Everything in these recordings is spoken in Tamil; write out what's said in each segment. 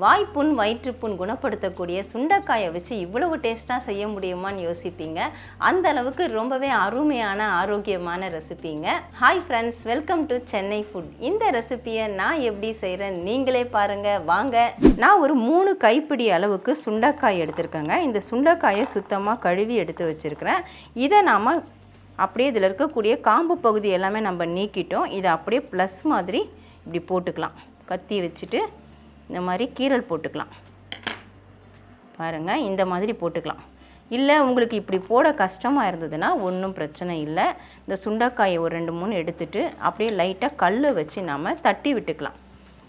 வாய்ப்புண் வயிற்றுப்புண் குணப்படுத்தக்கூடிய சுண்டைக்காயை வச்சு இவ்வளவு டேஸ்ட்டாக செய்ய முடியுமான்னு யோசிப்பீங்க. அந்த அளவுக்கு ரொம்பவே அருமையான ஆரோக்கியமான ரெசிபிங்க. Hi friends, welcome to Chennai food. இந்த ரெசிபியை நான் எப்படி செய்கிறேன் நீங்களே பாருங்கள் வாங்க. நான் ஒரு 3 கைப்பிடி அளவுக்கு சுண்டைக்காய் எடுத்திருக்கேங்க. இந்த சுண்டைக்காயை சுத்தமாக கழுவி எடுத்து வச்சுருக்கிறேன். இதை நாம் அப்படியே இதில் இருக்கக்கூடிய காம்பு பகுதி எல்லாமே நம்ம நீக்கிட்டோம். இதை அப்படியே ப்ளஸ் மாதிரி இப்படி போட்டுக்கலாம். கத்தி வச்சுட்டு இந்த மாதிரி கீரல் போட்டுக்கலாம். பாருங்கள், இந்த மாதிரி போட்டுக்கலாம். இல்லை உங்களுக்கு இப்படி போட கஷ்டமாக இருந்ததுன்னா ஒன்றும் பிரச்சனை இல்லை. இந்த சுண்டைக்காயை ஒரு 2-3 எடுத்துகிட்டு அப்படியே லைட்டாக கல் வச்சு நாம் தட்டி விட்டுக்கலாம்.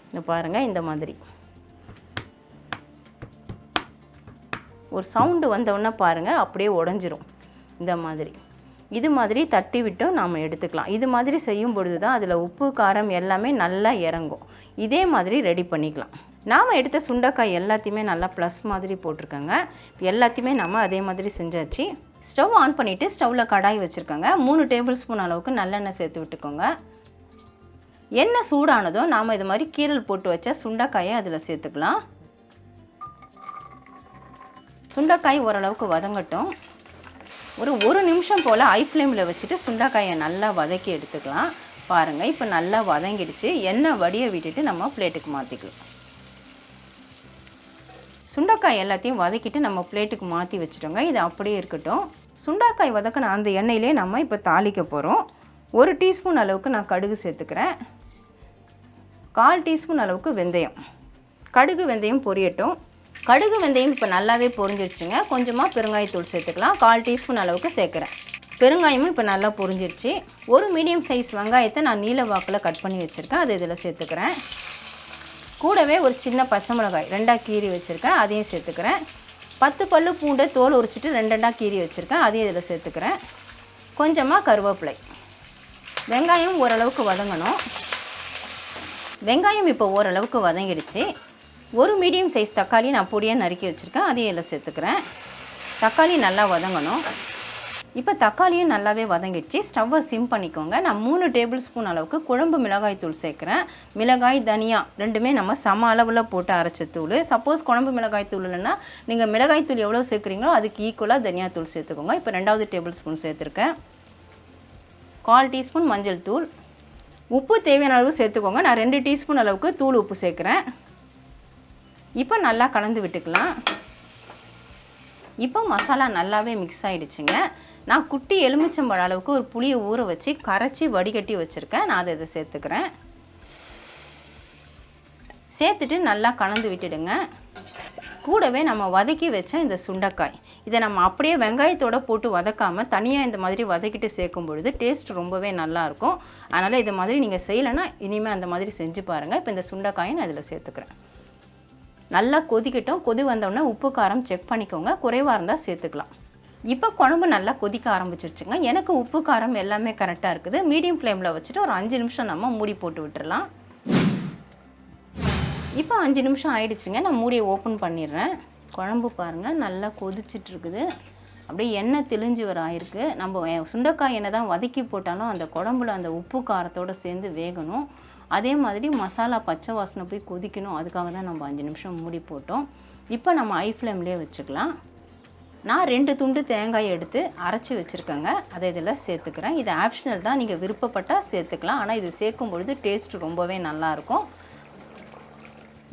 இந்த பாருங்கள், இந்த மாதிரி ஒரு சவுண்டு வந்தோடனே பாருங்கள் அப்படியே உடஞ்சிரும். இந்த மாதிரி இது மாதிரி தட்டி விட்டும் நாம் எடுத்துக்கலாம். இது மாதிரி செய்யும் பொழுது தான் அதில் உப்பு காரம் எல்லாமே நல்லா இறங்கும். இதே மாதிரி ரெடி பண்ணிக்கலாம். நாம் எடுத்த சுண்டைக்காய் எல்லாத்தையுமே நல்லா ப்ளஸ் மாதிரி போட்டிருக்கோங்க. எல்லாத்தையுமே நம்ம அதே மாதிரி செஞ்சாச்சு. ஸ்டவ் ஆன் பண்ணிவிட்டு ஸ்டவ்வில் கடாய் வச்சுருக்கோங்க. 3 டேபிள் ஸ்பூன் அளவுக்கு நல்லெண்ணெய் சேர்த்து விட்டுக்கோங்க. எண்ணெய் சூடானதும் நாம் இது மாதிரி கீரல் போட்டு வச்ச சுண்டைக்காயை அதில் சேர்த்துக்கலாம். சுண்டைக்காய் ஓரளவுக்கு வதங்கட்டும். ஒரு நிமிஷம் போல் ஹை ஃப்ளேமில் வச்சுட்டு சுண்டைக்காயை நல்லா வதக்கி எடுத்துக்கலாம். பாருங்கள், இப்போ நல்லா வதங்கிடுச்சு. எண்ணெய் வடிய விட்டுட்டு நம்ம பிளேட்டுக்கு மாற்றிக்கலாம். சுண்டைக்காய் எல்லாத்தையும் வதக்கிட்டு நம்ம பிளேட்டுக்கு மாற்றி வச்சுட்டோங்க. இது அப்படியே இருக்கட்டும். சுண்டைக்காய் வதக்கின அந்த எண்ணெயிலே நம்ம இப்போ தாளிக்க போகிறோம். 1 டீஸ்பூன் அளவுக்கு நான் கடுகு சேர்த்துக்கிறேன். 1/4 டீஸ்பூன் அளவுக்கு வெந்தயம். கடுகு வெந்தயம் பொரியட்டும். கடுகு வெந்தயம் இப்போ நல்லாவே பொரிஞ்சிருச்சுங்க. கொஞ்சமாக பெருங்காயத்தூள் சேர்த்துக்கலாம். 1/4 டீஸ்பூன் அளவுக்கு சேர்க்குறேன். பெருங்காயமும் இப்போ நல்லா பொரிஞ்சிருச்சு. ஒரு மீடியம் சைஸ் வெங்காயத்தை நான் நீல வாக்கில் கட் பண்ணி வச்சுருக்கேன். அதை இதில் சேர்த்துக்கிறேன். கூடவே ஒரு சின்ன பச்சை மிளகாய் 2ஆக கீறி வச்சுருக்கேன், அதையும் சேர்த்துக்கிறேன். 10 பல்லு பூண்டை தோல் உரிச்சிட்டு 2 கீறி வச்சுருக்கேன், அதையும் இதில் சேர்த்துக்கிறேன். கொஞ்சமாக கருவேப்பிலை. வெங்காயம் ஓரளவுக்கு வதங்கணும். வெங்காயம் இப்போ ஓரளவுக்கு வதங்கிடுச்சு. ஒரு மீடியம் சைஸ் தக்காளி நான் பொடியாக நறுக்கி வச்சுருக்கேன், அதையும் இதில் சேர்த்துக்கிறேன். தக்காளி நல்லா வதங்கணும். இப்போ தக்காளியும் நல்லாவே வதங்கிடுச்சு. ஸ்டவ்வை சிம் பண்ணிக்கோங்க. நான் 3 டேபிள் ஸ்பூன் அளவுக்கு குழம்பு மிளகாய் தூள் சேர்க்குறேன். மிளகாய் தனியா ரெண்டுமே நம்ம சம அளவில் போட்டு அரைச்ச தூள். சப்போஸ் குழம்பு மிளகாய் தூள் இல்லைன்னா நீங்கள் மிளகாய் தூள் எவ்வளோ சேர்க்குறீங்களோ அதுக்கு ஈக்குவலாக தனியாத்தூள் சேர்த்துக்கோங்க. இப்போ 2வது டேபிள் ஸ்பூன் சேர்த்துருக்கேன். 1/4 டீஸ்பூன் மஞ்சள் தூள். உப்பு தேவையான அளவு சேர்த்துக்கோங்க. நான் 2 டீஸ்பூன் அளவுக்கு தூள் உப்பு சேர்க்குறேன். இப்போ நல்லா கலந்து விட்டுக்கலாம். இப்போ மசாலா நல்லாவே மிக்ஸ் ஆகிடுச்சுங்க. நான் குட்டி எலுமிச்சம்பழம் அளவுக்கு ஒரு புளியை ஊற வச்சு கரைச்சி வடிகட்டி வச்சுருக்கேன். நான் அதை சேர்த்துக்கிறேன். சேர்த்துட்டு நல்லா கலந்து விட்டுடுங்க. கூடவே நம்ம வதக்கி வச்ச இந்த சுண்டைக்காய் இதை நம்ம அப்படியே வெங்காயத்தோடு போட்டு வதக்காமல் தனியாக இந்த மாதிரி வதக்கிட்டு சேர்க்கும் பொழுது டேஸ்ட் ரொம்பவே நல்லாயிருக்கும். அதனால் இது மாதிரி நீங்கள் செய்யலைன்னா இனிமேல் அந்த மாதிரி செஞ்சு பாருங்கள். இப்போ இந்த சுண்டைக்காயை நான் இதில் சேர்த்துக்கிறேன். நல்லா கொதிக்கட்டும். கொதி வந்தோடனே உப்பு காரம் செக் பண்ணிக்கோங்க. குறைவாக இருந்தால் சேர்த்துக்கலாம். இப்போ குழம்பு நல்லா கொதிக்க ஆரம்பிச்சிருச்சுங்க. எனக்கு உப்பு காரம் எல்லாமே கரெக்டாக இருக்குது. மீடியம் ஃப்ளேமில் வச்சுட்டு ஒரு 5 நிமிஷம் நம்ம மூடி போட்டு விட்டுறலாம். இப்போ 5 நிமிஷம் ஆயிடுச்சுங்க. நான் மூடியை ஓப்பன் பண்ணிடுறேன். குழம்பு பாருங்கள் நல்லா கொதிச்சிட்டு இருக்குது. அப்படியே எண்ணெய் தெளிஞ்சு வர ஆயிருக்கு. நம்ம சுண்டைக்காய் எண்ணெய் தான் வதக்கி போட்டாலும் அந்த குழம்புல அந்த உப்பு காரத்தோடு சேர்ந்து வேகணும். அதே மாதிரி மசாலா பச்சை வாசனை போய் கொதிக்கணும். அதுக்காக தான் நம்ம 5 நிமிஷம் மூடி போட்டோம். இப்போ நம்ம ஹை ஃப்ளேம்லேயே வச்சுக்கலாம். நான் 2 துண்டு தேங்காய் எடுத்து அரைச்சி வச்சுருக்கேங்க. அதை இதில் சேர்த்துக்கிறேன். இது ஆப்ஷனல் தான், நீங்கள் விருப்பப்பட்டால் சேர்த்துக்கலாம். ஆனால் இது சேர்க்கும் பொழுது டேஸ்ட் ரொம்பவே நல்லாயிருக்கும்.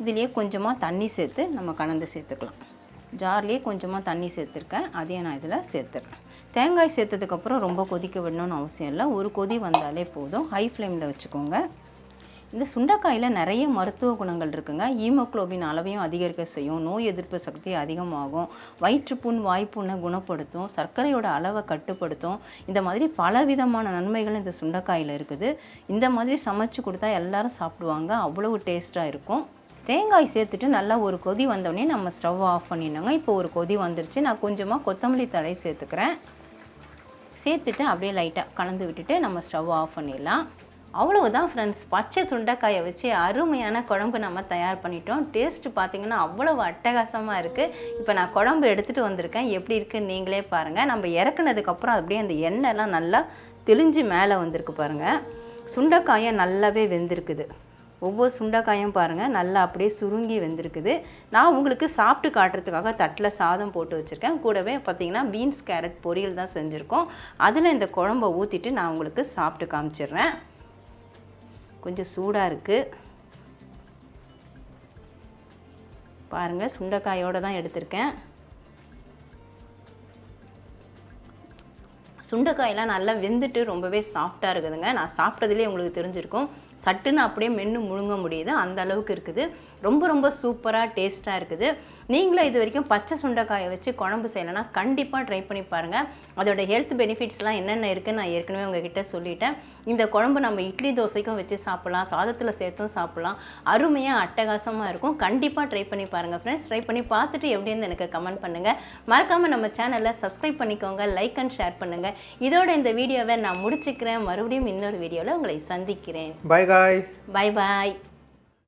இதுலேயே கொஞ்சமாக தண்ணி சேர்த்து நம்ம கலந்து சேர்த்துக்கலாம். ஜார்லேயே கொஞ்சமாக தண்ணி சேர்த்துருக்கேன், அதையும் நான் இதில் சேர்த்துறேன். தேங்காய் சேர்த்ததுக்கப்புறம் ரொம்ப கொதிக்க விடணும்னு அவசியம் இல்லை. ஒரு கொதி வந்தாலே போதும். ஹை ஃப்ளேமில் வச்சுக்கோங்க. இந்த சுண்டைக்காயில் நிறைய மருத்துவ குணங்கள் இருக்குங்க. ஹீமோக்ளோபின் அளவையும் அதிகரிக்க செய்யும். நோய் எதிர்ப்பு சக்தி அதிகமாகும். வயிற்றுப்புண் வாய்ப்புண்ணை குணப்படுத்தும். சர்க்கரையோட அளவை கட்டுப்படுத்தும். இந்த மாதிரி பலவிதமான நன்மைகள் இந்த சுண்டைக்காயில் இருக்குது. இந்த மாதிரி சமைச்சு கொடுத்தா எல்லாரும் சாப்பிடுவாங்க. அவ்வளவு டேஸ்ட்டாக இருக்கும். தேங்காய் சேர்த்துட்டு நல்லா ஒரு கொதி வந்தோடனே நம்ம ஸ்டவ் ஆஃப் பண்ணிடணுங்க. இப்போ ஒரு கொதி வந்துருச்சு. நான் கொஞ்சமாக கொத்தமல்லி தழை சேர்த்துக்கிறேன். சேர்த்துட்டு அப்படியே லைட்டாக கலந்து விட்டுட்டு நம்ம ஸ்டவ் ஆஃப் பண்ணிடலாம். அவ்வளவுதான் ஃப்ரெண்ட்ஸ், பச்சை சுண்டைக்காயை வச்சு அருமையான குழம்பு நம்ம தயார் பண்ணிட்டோம். டேஸ்ட்டு பார்த்திங்கன்னா அவ்வளவு அட்டகாசமாக இருக்குது. இப்போ நான் குழம்பு எடுத்துகிட்டு வந்திருக்கேன். எப்படி இருக்குன்னு நீங்களே பாருங்கள். நம்ம இறக்குனதுக்கப்புறம் அப்படியே அந்த எண்ணெய்லாம் நல்லா தெளிஞ்சு மேலே வந்திருக்கு பாருங்கள். சுண்டைக்காயை நல்லாவே வெந்திருக்குது. ஒவ்வொரு சுண்டைக்காயும் பாருங்கள் நல்லா அப்படியே சுருங்கி வெந்திருக்குது. நான் உங்களுக்கு சாப்பிட்டு காட்டுறதுக்காக தட்டில் சாதம் போட்டு வச்சுருக்கேன். கூடவே பார்த்திங்கன்னா பீன்ஸ் கேரட் பொரியல் தான் செஞ்சுருக்கோம். அதில் இந்த குழம்பை ஊற்றிட்டு நான் உங்களுக்கு சாப்பிட்டு காமிச்சிடுறேன். கொஞ்சம் சூடாக இருக்குது பாருங்கள். சுண்டைக்காயோடு தான் எடுத்திருக்கேன். சுண்டைக்காயெல்லாம் நல்லா வெந்துட்டு ரொம்பவே சாஃப்டாக இருக்குதுங்க. நான் சாப்பிட்டதுலேயே உங்களுக்கு தெரிஞ்சிருக்கும். சட்டுன்னு அப்படியே மென்று முழுங்க முடியுது, அந்த அளவுக்கு இருக்குது. ரொம்ப ரொம்ப சூப்பராக டேஸ்ட்டாக இருக்குது. நீங்களும் இது வரைக்கும் பச்சை சுண்டைக்காயை வச்சு குழம்பு செய்யலைன்னா கண்டிப்பாக ட்ரை பண்ணி பாருங்கள். அதோட ஹெல்த் பெனிஃபிட்ஸ்லாம் என்னென்ன இருக்குதுன்னு நான் ஏற்கனவே உங்ககிட்ட சொல்லிட்டேன். இந்த குழம்பு நம்ம இட்லி தோசைக்கும் வச்சு சாப்பிட்லாம், சாதத்தில் சேர்த்தும் சாப்பிட்லாம். அருமையாக அட்டகாசமாக இருக்கும். கண்டிப்பாக ட்ரை பண்ணி பாருங்கள் ஃப்ரெண்ட்ஸ். ட்ரை பண்ணி பார்த்துட்டு எப்படின்னு எனக்கு கமெண்ட் பண்ணுங்கள். மறக்காமல் நம்ம சேனலை சப்ஸ்கிரைப் பண்ணிக்கோங்க, லைக் அண்ட் ஷேர் பண்ணுங்கள். இதோட இந்த வீடியோவை நான் முடிச்சுக்கிறேன். மறுபடியும் இன்னொரு வீடியோவில் உங்களை சந்திக்கிறேன். Bye guys. Bye bye.